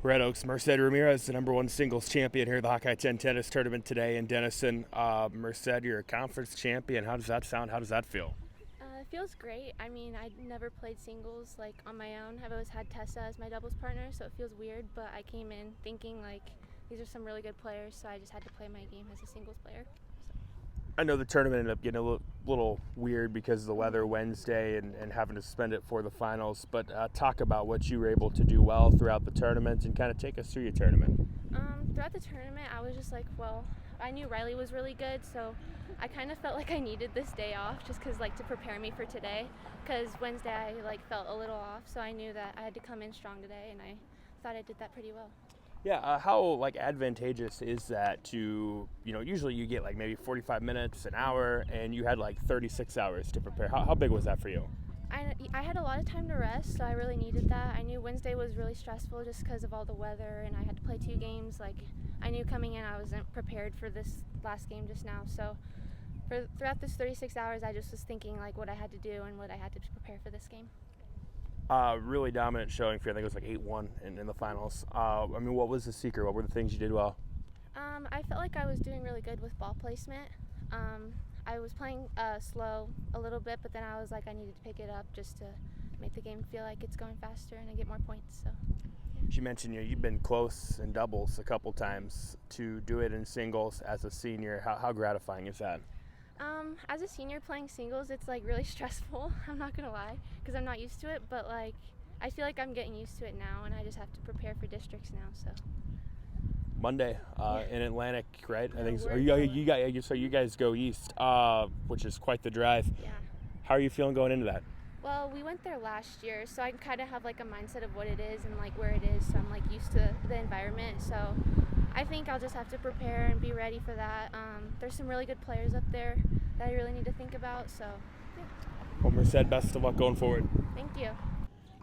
Red Oaks, Merced Ramirez, the #1 singles champion here at the Hawkeye 10 tennis tournament today in Denison. Merced, you're a conference champion. How does that sound? How does that feel? It feels great. I mean, I never played singles like on my own. I've always had Tessa as my doubles partner, so it feels weird, but I came in thinking like these are some really good players, so I just had to play my game as a singles player. I know the tournament ended up getting a little weird because of the weather Wednesday and having to suspend it for the finals, but talk about what you were able to do well throughout the tournament and kind of take us through your tournament. Throughout the tournament, I was just like, well, I knew Riley was really good, so I kind of felt like I needed this day off just because like to prepare me for today, because Wednesday I like felt a little off, so I knew that I had to come in strong today, and I thought I did that pretty well. Yeah, how like advantageous is that to, usually you get like maybe 45 minutes, an hour, and you had like 36 hours to prepare. How big was that for you? I had a lot of time to rest, so I really needed that. I knew Wednesday was really stressful just because of all the weather, and I had to play 2 games. Like, I knew coming in I wasn't prepared for this last game just now, so throughout this 36 hours I just was thinking like what I had to do and what I had to prepare for this game. Really dominant showing for you. I think it was like 8-1 in the finals. What was the secret? What were the things you did well? I felt like I was doing really good with ball placement. I was playing slow a little bit, but then I was like I needed to pick it up just to make the game feel like it's going faster and I get more points. So. As you mentioned, you've been close in doubles a couple times. To do it in singles as a senior, how gratifying is that? As a senior playing singles, it's like really stressful. I'm not gonna lie, because I'm not used to it. But like, I feel like I'm getting used to it now, and I just have to prepare for districts now. So. Monday in Atlantic, right? Yeah, I think so. You guys go east, which is quite the drive. Yeah. How are you feeling going into that? Well, we went there last year, so I kind of have like a mindset of what it is and like where it is. So I'm like used to the environment. So I think I'll just have to prepare and be ready for that. There's some really good players up there that I really need to think about. So yeah. Well, Merced, best of luck going forward. Thank you.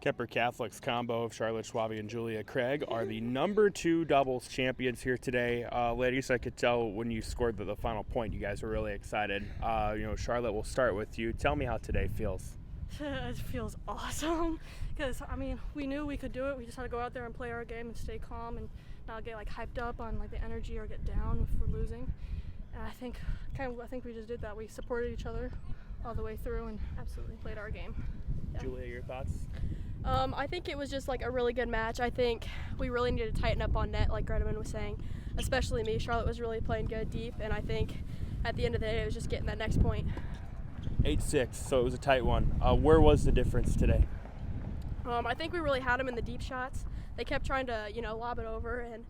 Kemper Catholic's combo of Charlotte Schwabe and Julia Craig are the #2 doubles champions here today. Ladies, I could tell when you scored the final point, you guys were really excited. Charlotte, we'll start with you. Tell me how today feels. It feels awesome because, we knew we could do it. We just had to go out there and play our game and stay calm and not get, hyped up on, the energy or get down if we're losing. And I think we just did that. We supported each other all the way through and absolutely played our game. Yeah. Julia, your thoughts? I think it was just, a really good match. I think we really needed to tighten up on net, like Greteman was saying, especially me. Charlotte was really playing good deep, and I think at the end of the day it was just getting that next point. 8-6, so it was a tight one. Where was the difference today? I think we really had them in the deep shots. They kept trying to, lob it over, and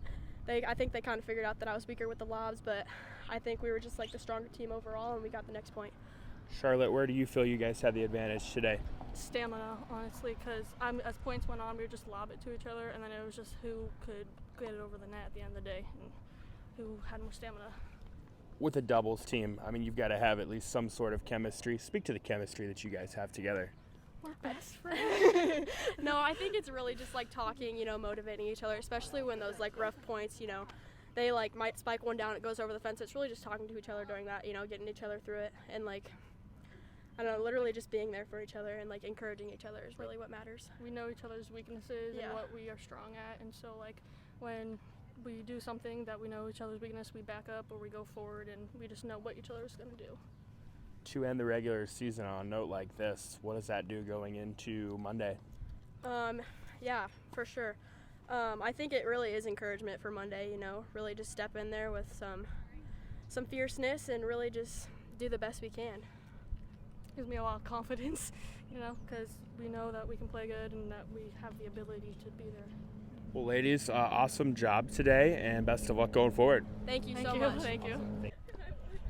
I think they kind of figured out that I was weaker with the lobs, but I think we were just the stronger team overall, and we got the next point. Charlotte, where do you feel you guys had the advantage today? Stamina, honestly, because as points went on, we would just lob it to each other, and then it was just who could get it over the net at the end of the day and who had more stamina. With a doubles team, you've got to have at least some sort of chemistry. Speak to the chemistry that you guys have together. We're best friends. No, I think it's really just talking, motivating each other, especially when those rough points, they might spike one down, it goes over the fence. It's really just talking to each other during that, getting each other through it, and I don't know, literally just being there for each other and encouraging each other is really what matters. We know each other's weaknesses Yeah. and what we are strong at, and so when we do something that we know each other's weakness, we back up or we go forward, and we just know what each other is going to do. To end the regular season on a note like this, what does that do going into Monday? Yeah, for sure. I think it really is encouragement for Monday, really just step in there with some fierceness and really just do the best we can. Gives me a lot of confidence, because we know that we can play good and that we have the ability to be there. Well, ladies, awesome job today, and best of luck going forward. Thank you Thank so you. much. Thank you.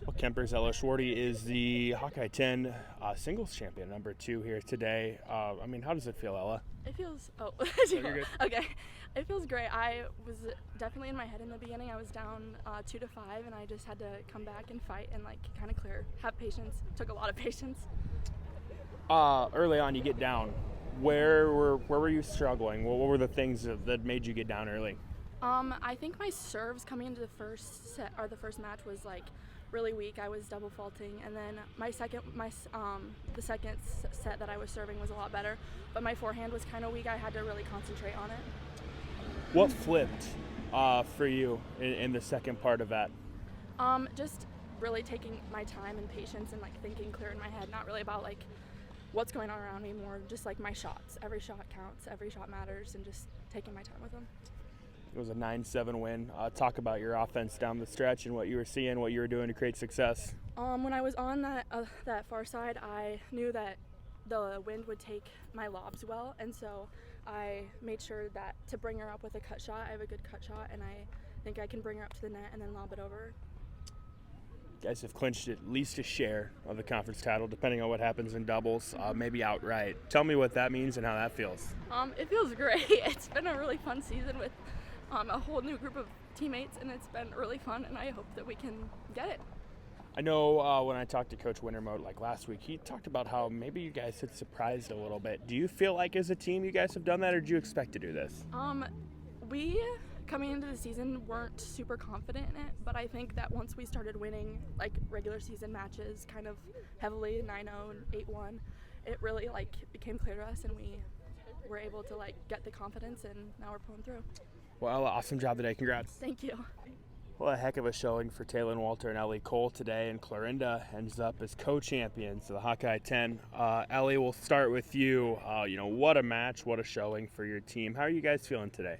Well, Kemper's Ella Schwarty is the Hawkeye 10 singles champion, #2 here today. How does it feel, Ella? It feels, you're good. Okay. It feels great. I was definitely in my head in the beginning. I was down 2-5, and I just had to come back and fight and kind of clear. Have patience. Took a lot of patience. Early on, you get down. Where were you struggling? What were the things that made you get down early? I think my serves coming into the first set or the first match was really weak. I was double faulting, and then the second set that I was serving was a lot better, but my forehand was kind of weak. I had to really concentrate on it. What flipped for you in the second part of that? Just really taking my time and patience and like thinking clear in my head, not really about like what's going on around me, more just like my shots. Every shot counts, every shot matters, and just taking my time with them. It was a 9-7 win. Talk about your offense down the stretch and what you were seeing, what you were doing to create success. When I was on that far side, I knew that the wind would take my lobs well, and so I made sure that to bring her up with a cut shot. I have a good cut shot, and I think I can bring her up to the net and then lob it over. You guys have clinched at least a share of the conference title, depending on what happens in doubles, maybe outright. Tell me what that means and how that feels. It feels great. It's been a really fun season with a whole new group of teammates, and it's been really fun, and I hope that we can get it. I know when I talked to Coach Wintermote like last week, he talked about how maybe you guys had surprised a little bit. Do you feel like as a team you guys have done that, or did you expect to do this? We, coming into the season, weren't super confident in it, but I think that once we started winning like regular season matches kind of heavily, 9-0 and 8-1, it really like became clear to us, and we were able to like get the confidence, and now we're pulling through. Well, awesome job today. Congrats. Thank you. Well, a heck of a showing for Taylor Walter and Ellie Cole today, and Clarinda ends up as co-champions of the Hawkeye 10. Ellie, we'll start with you. What a match, what a showing for your team. How are you guys feeling today?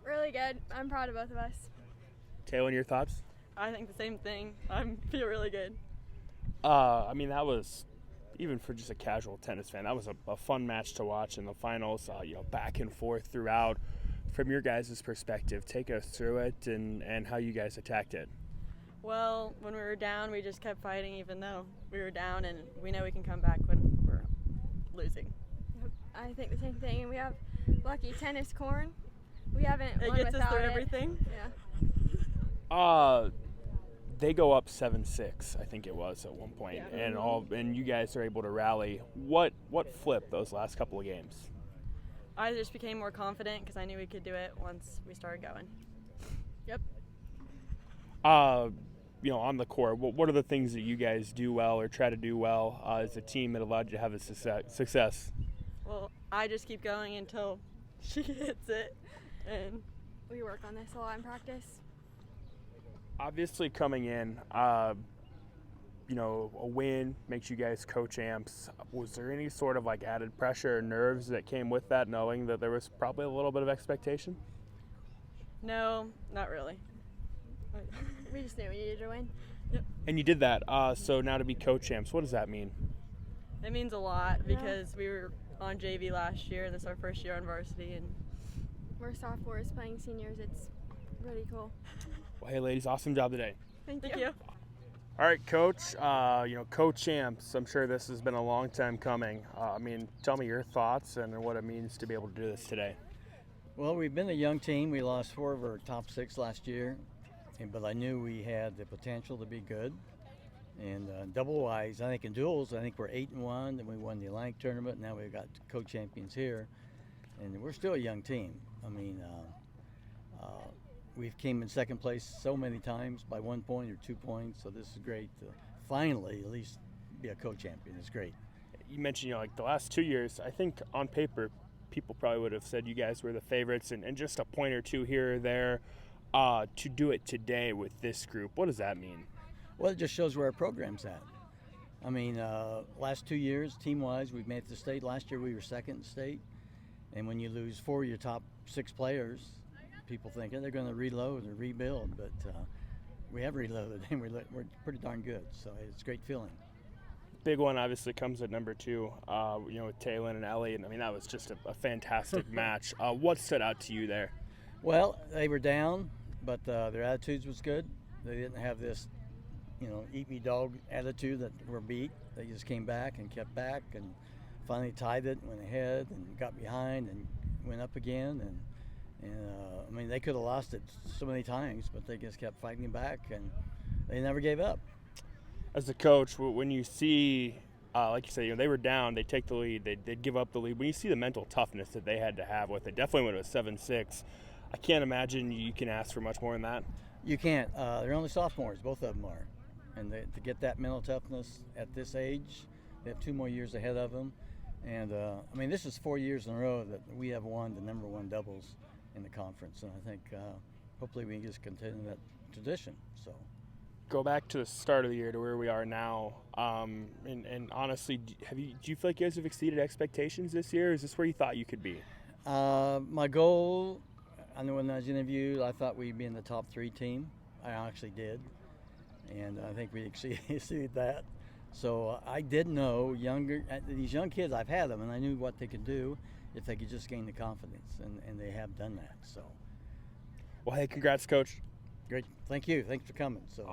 Really good. I'm proud of both of us. Taylor, your thoughts? I think the same thing. I feel really good. That was, even for just a casual tennis fan, that was a fun match to watch in the finals, back and forth throughout. From your guys' perspective, take us through it and how you guys attacked it. Well, when we were down, we just kept fighting even though we were down, and we know we can come back when we're losing. I think the same thing. And we have lucky tennis corn. We haven't It won gets us without through it. everything. Yeah. They go up 7-6, I think it was at one point, Yeah. and you guys are able to rally. What flipped those last couple of games? I just became more confident because I knew we could do it once we started going. Yep. On the court, what are the things that you guys do well or try to do well as a team that allowed you to have a success? Well, I just keep going until she hits it, and We work on this a lot in practice. Obviously coming in, a win makes you guys co-champs. Was there any sort of like added pressure or nerves that came with that, knowing that there was probably a little bit of expectation? no, not really. We just knew we needed to win. And you did that. So now to be co-champs, what does that mean? It means a lot because we were on JV last year, and this is our first year on varsity, and We're sophomores playing seniors. It's really cool. Well, hey, ladies, awesome job today. thank you. All right, Coach. Co-champs. I'm sure this has been a long time coming. Tell me your thoughts and what it means to be able to do this today. Well, we've been a young team. We lost 4 of our top 6 last year, but I knew we had the potential to be good. And double-wise, I think in duels, I think we're 8-1, and we won the Atlantic tournament. Now we've got co-champions here, and we're still a young team. We've came in second place so many times by 1 point or 2 points, so this is great to finally at least be a co-champion. It's greght. You mentioned, the last 2 years, I think on paper, people probably would have said you guys were the favorites, and just a point or two here or there. To do it today with this group, what does that mean? Well, it just shows where our program's at. Last 2 years, team-wise, we've made it to state. Last year, we were second in state. And when you lose 4 of your top 6 players, people think they're going to reload or rebuild. But we have reloaded, and we're pretty darn good. So it's a great feeling. Big one obviously comes at number 2, with Taylor and Ellie. And that was just a fantastic match. What stood out to you there? Well, they were down, but their attitudes was good. They didn't have this, eat me dog attitude that we're beat. They just came back and kept back and finally tied it, went ahead and got behind and went up again. And they could have lost it so many times, but they just kept fighting back and they never gave up. As a coach, when you see, like you said, they were down, they take the lead, they'd give up the lead. When you see the mental toughness that they had to have with it, definitely when it was 7-6, I can't imagine you can ask for much more than that. You can't. They're only sophomores, both of them are. And to get that mental toughness at this age, they have 2 more years ahead of them. And this is 4 years in a row that we have won the number 1 doubles. in the conference, and I think hopefully we can just continue that tradition. So. Go back to the start of the year to where we are now, and honestly, do you feel like you guys have exceeded expectations this year? Or is this where you thought you could be? My goal, I know when I was interviewed, I thought we'd be in the top 3 team. I actually did, and I think we exceeded that. So I did know these young kids, I've had them, and I knew what they could do if they could just gain the confidence, and they have done that. So. Well, hey, congrats, Coach. Great, thank you. Thanks for coming. So.